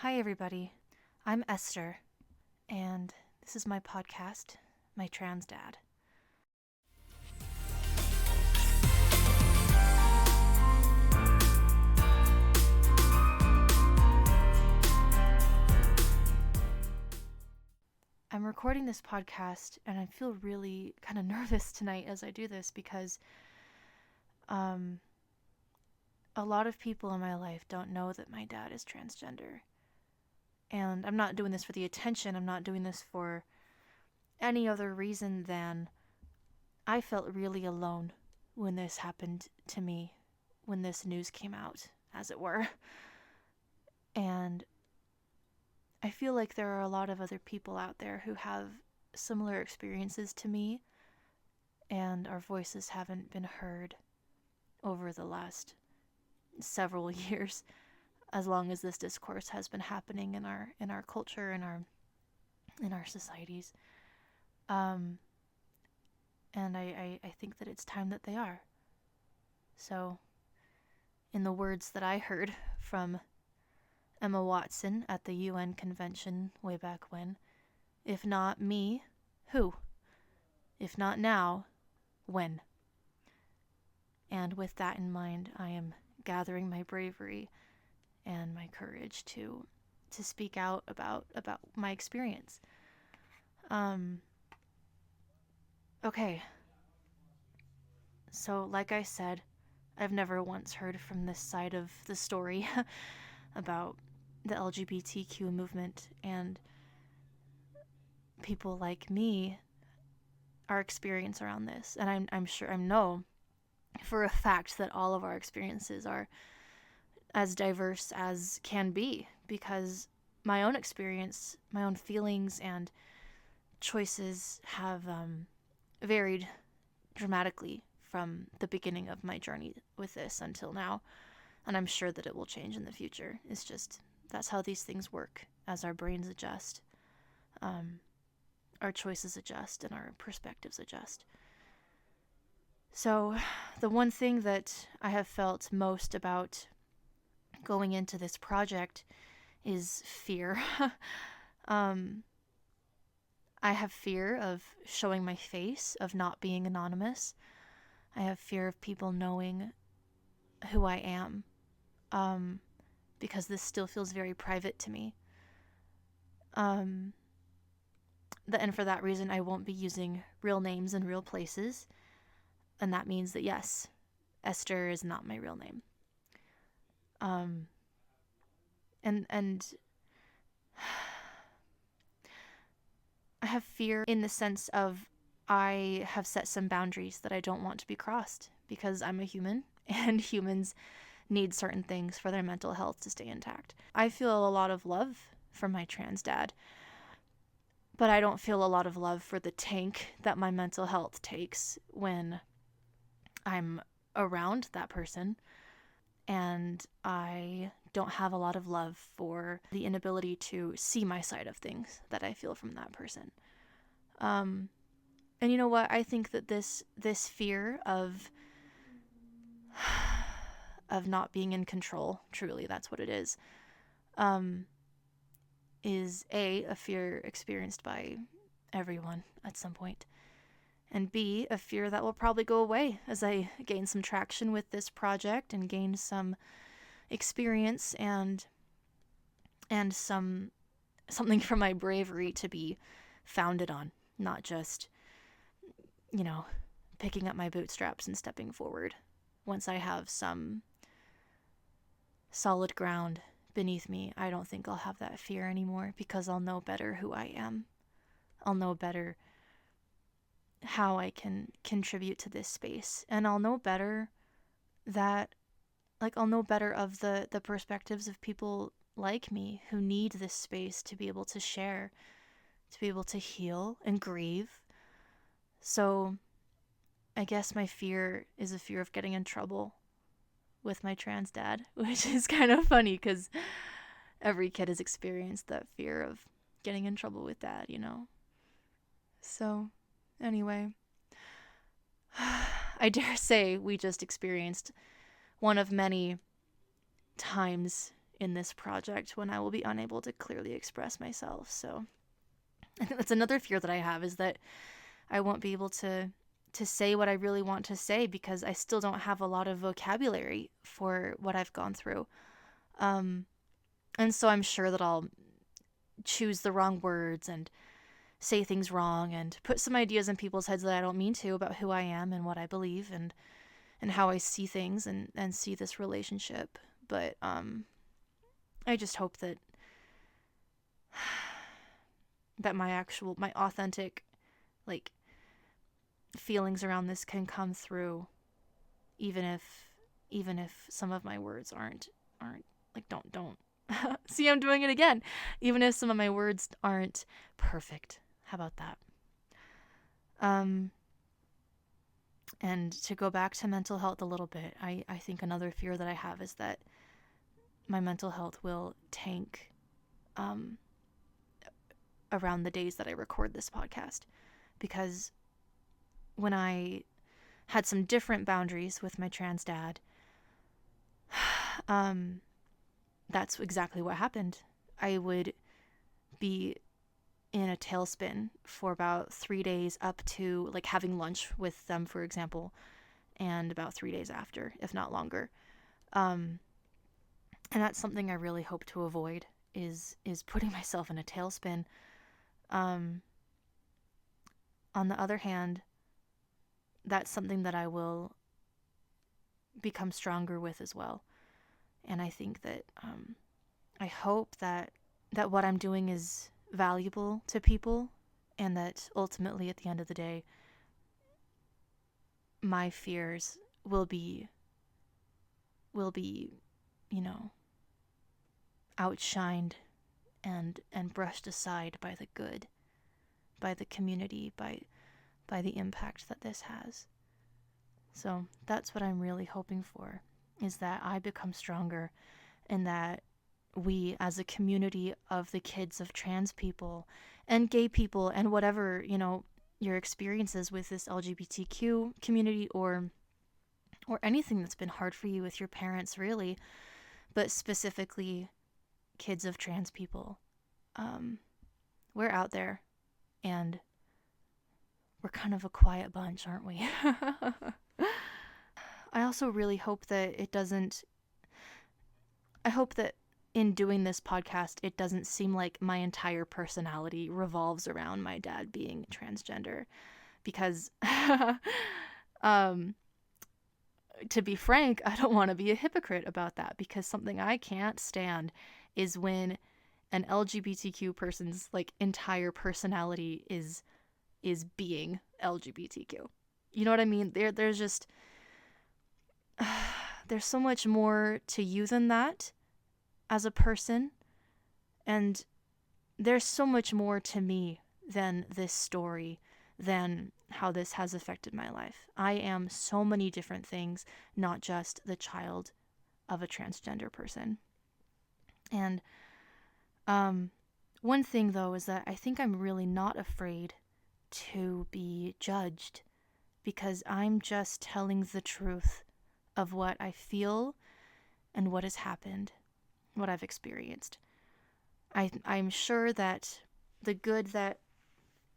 Hi, everybody. I'm Esther, and this is my podcast, My Trans Dad. I'm recording this podcast, and I feel really kind of nervous tonight as I do this because a lot of people in my life don't know that my dad is transgender. And I'm not doing this for the attention. I'm not doing this for any other reason than I felt really alone when this happened to me, when this news came out, as it were. And I feel like there are a lot of other people out there who have similar experiences to me, and our voices haven't been heard over the last several years, as long as this discourse has been happening in our culture, in our societies. And I think that it's time that they are. So, in the words that I heard from Emma Watson at the UN convention way back when, if not me, who? If not now, when? And with that in mind, I am gathering my bravery and my courage to speak out about my experience. Okay. So, like I said, I've never once heard from this side of the story about the LGBTQ movement and people like me, our experience around this. And I know for a fact that all of our experiences are as diverse as can be, because my own experience, my own feelings and choices have varied dramatically from the beginning of my journey with this until now. And I'm sure that it will change in the future. It's just, that's how these things work. As our brains adjust, our choices adjust, and our perspectives adjust. So, the one thing that I have felt most about going into this project is fear. I have fear of showing my face, of not being anonymous. I have fear of people knowing who I am, because this still feels very private to me. And for that reason, I won't be using real names in real places. And that means that, yes, Esther is not my real name. And I have fear in the sense of I have set some boundaries that I don't want to be crossed, because I'm a human and humans need certain things for their mental health to stay intact. I feel a lot of love for my trans dad, but I don't feel a lot of love for the tank that my mental health takes when I'm around that person. And I don't have a lot of love for the inability to see my side of things that I feel from that person. And you know what? I think that this fear of not being in control, truly, that's what it is a fear experienced by everyone at some point. And B, a fear that will probably go away as I gain some traction with this project and gain some experience and something for my bravery to be founded on, not just, picking up my bootstraps and stepping forward once I have some solid ground beneath me. I don't think I'll have that fear anymore, because I'll know better who I am. I'll know better how I can contribute to this space, and I'll know better that, I'll know better of the perspectives of people like me who need this space to be able to share, to be able to heal and grieve. So I guess my fear is a fear of getting in trouble with my trans dad, which is kind of funny because every kid has experienced that fear of getting in trouble with dad, So, anyway, I dare say we just experienced one of many times in this project when I will be unable to clearly express myself. So I think that's another fear that I have, is that I won't be able to say what I really want to say because I still don't have a lot of vocabulary for what I've gone through. And so I'm sure that I'll choose the wrong words and say things wrong and put some ideas in people's heads that I don't mean to about who I am and what I believe and how I see things and see this relationship. But I just hope that my authentic, like, feelings around this can come through, even if some of my words aren't like, don't see, I'm doing it again. Even if some of my words aren't perfect. How about that? And to go back to mental health a little bit, I think another fear that I have is that my mental health will tank around the days that I record this podcast. Because when I had some different boundaries with my trans dad, that's exactly what happened. I would be in a tailspin for about 3 days, up to like having lunch with them, for example, and about 3 days after, if not longer. And that's something I really hope to avoid, is putting myself in a tailspin. On the other hand, that's something that I will become stronger with as well. And I think that I hope that what I'm doing is valuable to people, and that ultimately at the end of the day, my fears will be outshined and brushed aside by the good, by the community, by the impact that this has. So that's what I'm really hoping for, is that I become stronger, and that we as a community of the kids of trans people and gay people and whatever, your experiences with this LGBTQ community or anything that's been hard for you with your parents, really, but specifically kids of trans people. We're out there, and we're kind of a quiet bunch, aren't we? I also really hope that I hope that in doing this podcast, it doesn't seem like my entire personality revolves around my dad being transgender. Because, to be frank, I don't want to be a hypocrite about that, because something I can't stand is when an LGBTQ person's like entire personality is being LGBTQ. You know what I mean? There's just there's so much more to you than that as a person, and there's so much more to me than this story, than how this has affected my life. I am so many different things, not just the child of a transgender person. And one thing, though, is that I think I'm really not afraid to be judged, because I'm just telling the truth of what I feel and what has happened, what I've experienced. I'm sure that the good that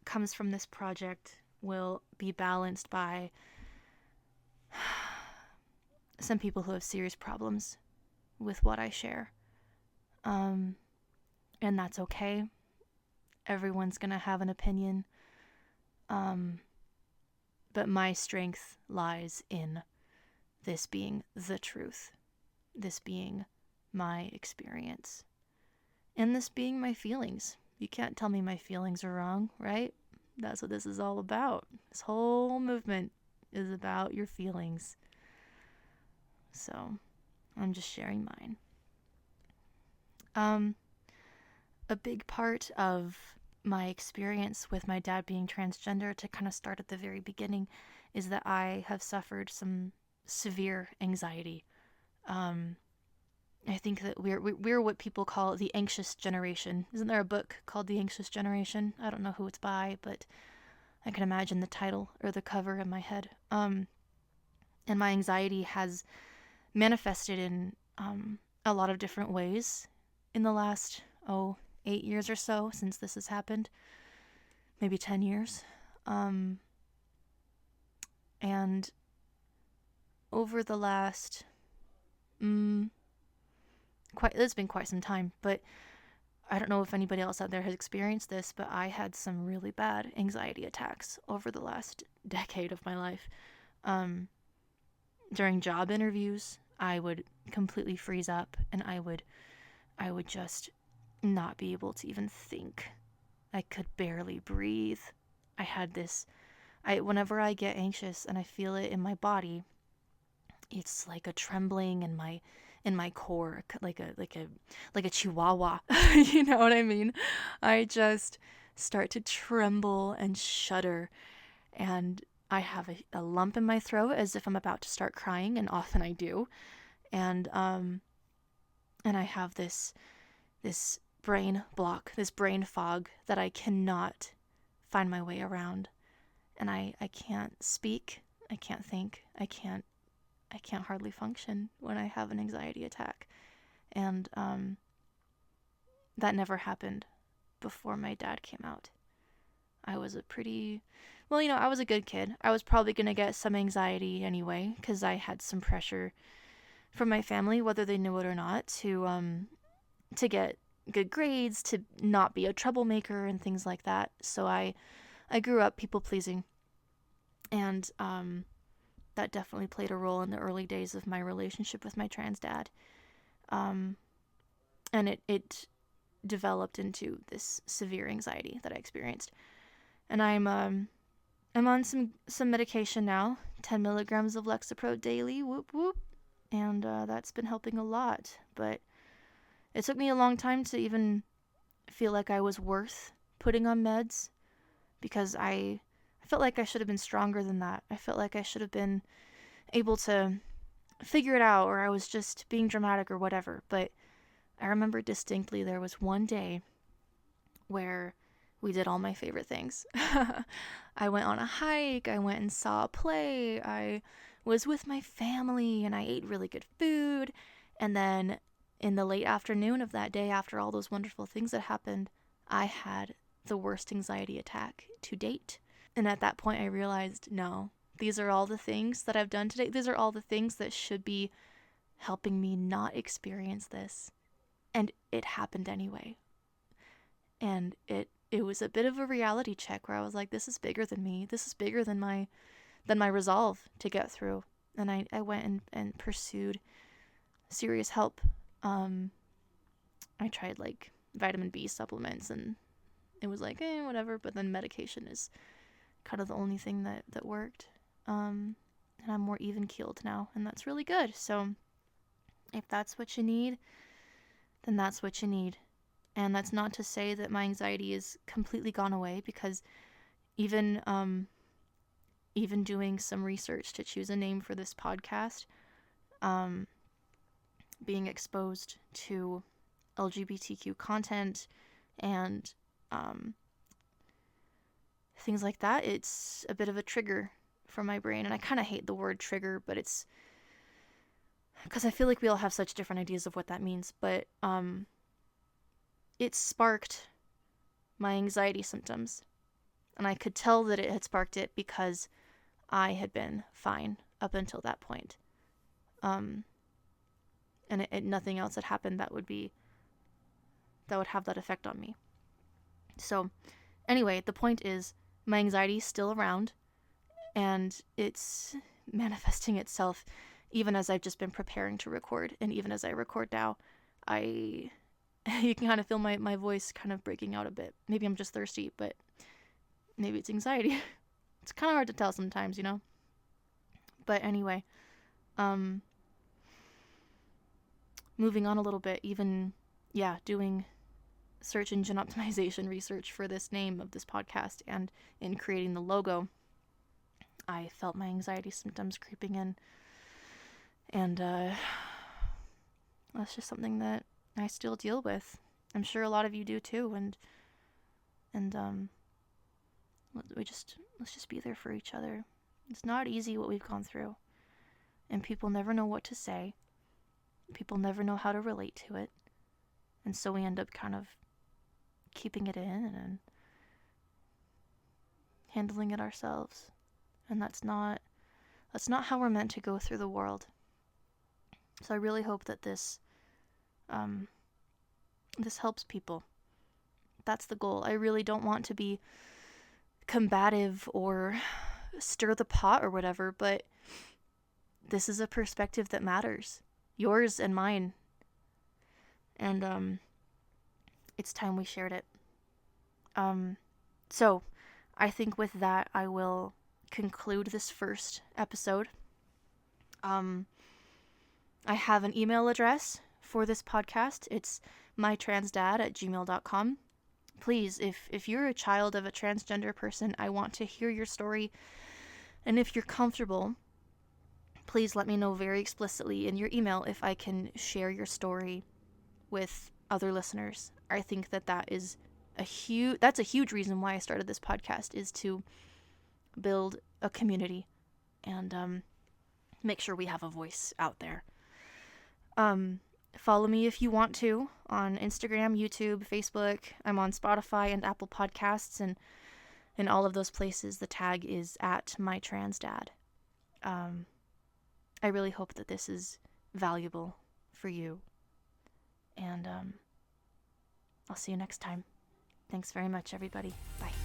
comes from this project will be balanced by some people who have serious problems with what I share. And that's okay. Everyone's gonna have an opinion. But my strength lies in this being the truth, this being my experience, and this being my feelings. You can't tell me my feelings are wrong, right? That's what this is all about. This whole movement is about your feelings. So I'm just sharing mine. A big part of my experience with my dad being transgender, to kind of start at the very beginning, is that I have suffered some severe anxiety. I think that we're what people call the anxious generation. Isn't there a book called The Anxious Generation? I don't know who it's by, but I can imagine the title or the cover in my head. And my anxiety has manifested in a lot of different ways in the last, 8 years or so since this has happened. Maybe 10 years. And over the last, it's been quite some time, but I don't know if anybody else out there has experienced this, but I had some really bad anxiety attacks over the last decade of my life. During job interviews, I would completely freeze up, and I would just not be able to even think. I could barely breathe. I had this, whenever I get anxious and I feel it in my body, it's like a trembling in my core, like a chihuahua. You know what I mean? I just start to tremble and shudder, and I have a lump in my throat as if I'm about to start crying, and often I do. And I have this brain block, this brain fog that I cannot find my way around. And I can't speak, I can't think, I can't hardly function when I have an anxiety attack. And that never happened before my dad came out. I was I was a good kid. I was probably going to get some anxiety anyway, because I had some pressure from my family, whether they knew it or not, to get good grades, to not be a troublemaker and things like that. So I grew up people pleasing, and that definitely played a role in the early days of my relationship with my trans dad. And it developed into this severe anxiety that I experienced. And I'm on some medication now, 10 milligrams of Lexapro daily, whoop whoop, and that's been helping a lot. But it took me a long time to even feel like I was worth putting on meds, because I felt like I should have been stronger than that. I felt like I should have been able to figure it out, or I was just being dramatic or whatever. But I remember distinctly there was one day where we did all my favorite things. I went on a hike, I went and saw a play, I was with my family, and I ate really good food. And then in the late afternoon of that day, after all those wonderful things that happened, I had the worst anxiety attack to date. And at that point I realized, no, these are all the things that I've done today. These are all the things that should be helping me not experience this. And it happened anyway. And it was a bit of a reality check where I was like, this is bigger than me. This is bigger than my resolve to get through. And I went and pursued serious help. I tried like vitamin B supplements, and it was like, whatever. But then medication is kind of the only thing that worked. And I'm more even keeled now, and that's really good. So if that's what you need, then that's what you need. And that's not to say that my anxiety is completely gone away, because even doing some research to choose a name for this podcast, being exposed to LGBTQ content and things like that, it's a bit of a trigger for my brain. And I kind of hate the word trigger, but it's because I feel like we all have such different ideas of what that means. But it sparked my anxiety symptoms. And I could tell that it had sparked it because I had been fine up until that point. And nothing else had happened that would have that effect on me. So anyway, the point is, my anxiety is still around, and it's manifesting itself even as I've just been preparing to record. And even as I record now, you can kind of feel my voice kind of breaking out a bit. Maybe I'm just thirsty, but maybe it's anxiety. It's kind of hard to tell sometimes, you know? But anyway, moving on a little bit, doing search engine optimization research for this name of this podcast, and in creating the logo, I felt my anxiety symptoms creeping in. And that's just something that I still deal with. I'm sure a lot of you do too, and let's just be there for each other. It's not easy what we've gone through, and people never know what to say. People never know how to relate to it. And so we end up kind of keeping it in and handling it ourselves. And that's not how we're meant to go through the world. So I really hope that this helps people. That's the goal. I really don't want to be combative or stir the pot or whatever, but this is a perspective that matters. Yours and mine. And it's time we shared it. So I think with that I will conclude this first episode. I have an email address for this podcast. It's mytransdad@gmail.com. Please, if you're a child of a transgender person, I want to hear your story. And if you're comfortable, please let me know very explicitly in your email if I can share your story with other listeners. I think that is that's a huge reason why I started this podcast, is to build a community and make sure we have a voice out there. Follow me if you want to on Instagram, YouTube, Facebook. I'm on Spotify and Apple Podcasts, and in all of those places the tag is @mytransdad. I really hope that this is valuable for you, and I'll see you next time. Thanks very much, everybody. Bye.